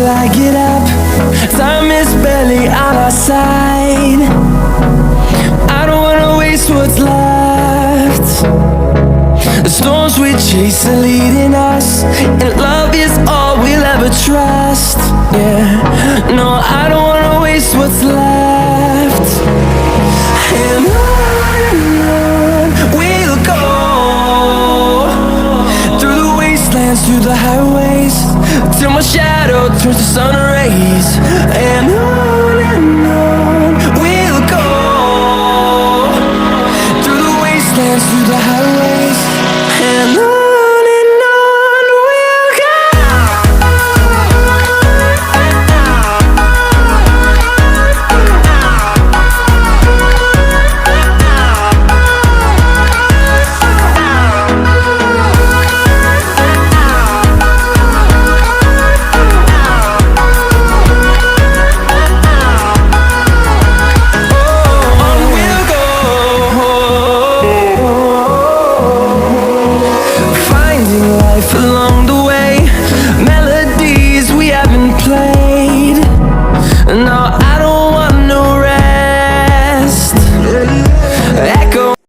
till I get up. Time is barely on our side. I don't wanna waste what's left. The storms we chase are leading us, and love is all we'll ever trust. Yeah, no, I don't wanna waste what's left. And on we'll go, through the wastelands, through the highways, till my shadow turns to sun